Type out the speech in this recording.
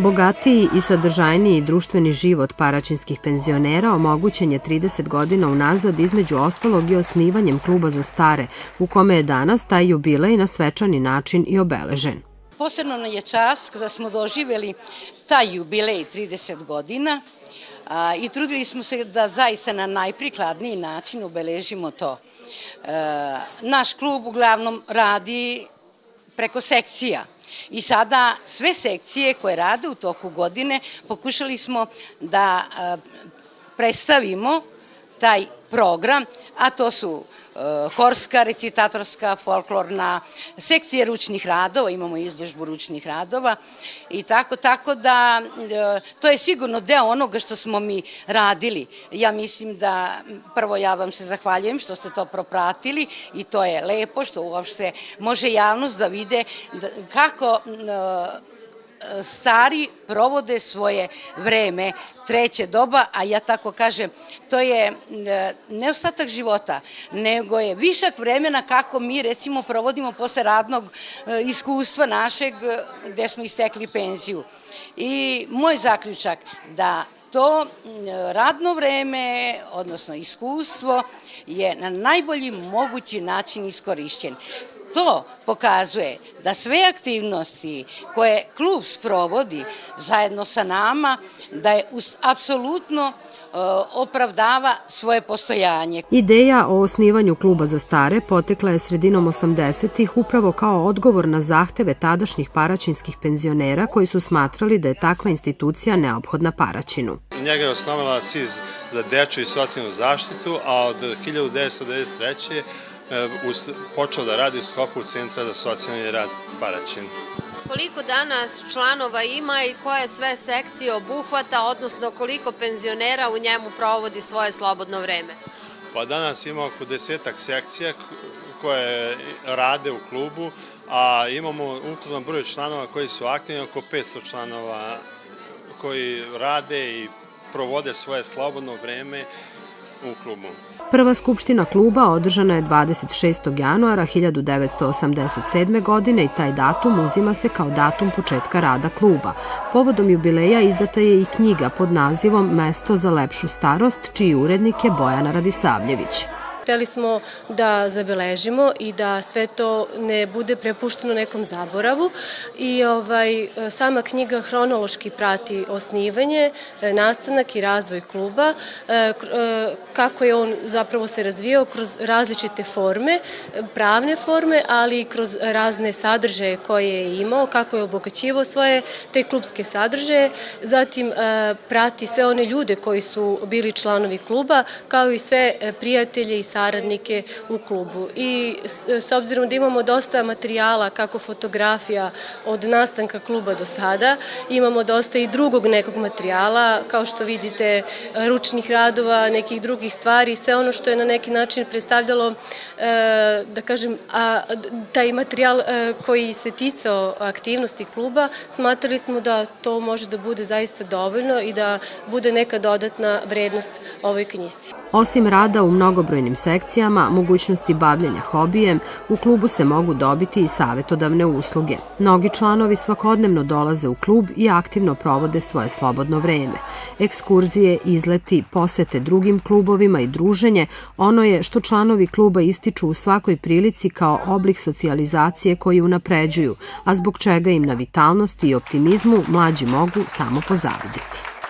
Bogatiji i sadržajniji društveni život paraćinskih penzionera omogućen je 30 godina unazad, između ostalog i osnivanjem kluba za stare, u kome je danas taj jubilej na svečani način i obeležen. Posebno nam je čast kada smo doživjeli taj jubilej 30 godina i trudili smo se da zaista na najprikladniji način obeležimo to. Naš klub uglavnom radi preko sekcija. I sada sve sekcije koje rade u toku godine pokušali smo da predstavimo taj program, a to su horska, recitatorska, folklorna, sekcije ručnih radova, imamo izložbu ručnih radova i tako da to je sigurno deo onoga što smo mi radili. Ja mislim da prvo ja vam se zahvaljujem što ste to propratili i to je lepo što uopšte može javnost da vide kako stari provode svoje vreme, treće doba, a ja tako kažem, to je ne ostatak života, nego je višak vremena kako mi recimo provodimo posle radnog iskustva našeg gde smo istekli penziju. I moj zaključak da to radno vreme, odnosno iskustvo, je na najbolji mogući način iskorišćen. To pokazuje da sve aktivnosti koje klub sprovodi zajedno sa nama, da je apsolutno opravdava svoje postojanje. Ideja o osnivanju kluba za stare potekla je sredinom 80-ih upravo kao odgovor na zahteve tadašnjih paraćinskih penzionera koji su smatrali da je takva institucija neophodna Paraćinu. Njega je osnovala SIZ za dečju i socijalnu zaštitu, a od 1993. počeo da radi u sklopu Centra za socijalni rad Paraćin. Koliko danas članova ima i koje sve sekcije obuhvata, odnosno koliko penzionera u njemu provodi svoje slobodno vreme? Pa danas ima oko 10-ak sekcija koje rade u klubu, a imamo ukupan broj članova koji su aktivni, oko 500 članova koji rade i provode svoje slobodno vreme u klubu. Prva skupština kluba održana je 26. januara 1987. godine i taj datum uzima se kao datum početka rada kluba. Povodom jubileja izdata je i knjiga pod nazivom Mesto za lepšu starost, čiji urednik je Bojana Radisavljević. Hteli smo da zabeležimo i da sve to ne bude prepušteno nekom zaboravu i sama knjiga hronološki prati osnivanje, nastanak i razvoj kluba, kako je on zapravo se razvijao kroz različite forme, pravne forme, ali i kroz razne sadržaje koje je imao, kako je obogaćivao svoje te klubske sadržaje, zatim prati sve one ljude koji su bili članovi kluba, kao i sve prijatelje i saradnike u klubu. I s obzirom da imamo dosta materijala, kako fotografija od nastanka kluba do sada, imamo dosta i drugog nekog materijala, kao što vidite, ručnih radova, nekih drugih stvari, sve ono što je na neki način predstavljalo, da kažem, taj materijal koji se ticao aktivnosti kluba, smatrali smo da to može da bude zaista dovoljno i da bude neka dodatna vrednost ovoj knjizi. Osim rada u mnogobrojnim sekcijama, mogućnosti bavljenja hobijem, u klubu se mogu dobiti i savetodavne usluge. Mnogi članovi svakodnevno dolaze u klub i aktivno provode svoje slobodno vreme. Ekskurzije, izleti, posete drugim klubovima i druženje, ono je što članovi kluba ističu u svakoj prilici kao oblik socijalizacije koji unapređuju, a zbog čega im na vitalnosti i optimizmu mlađi mogu samo pozaviditi.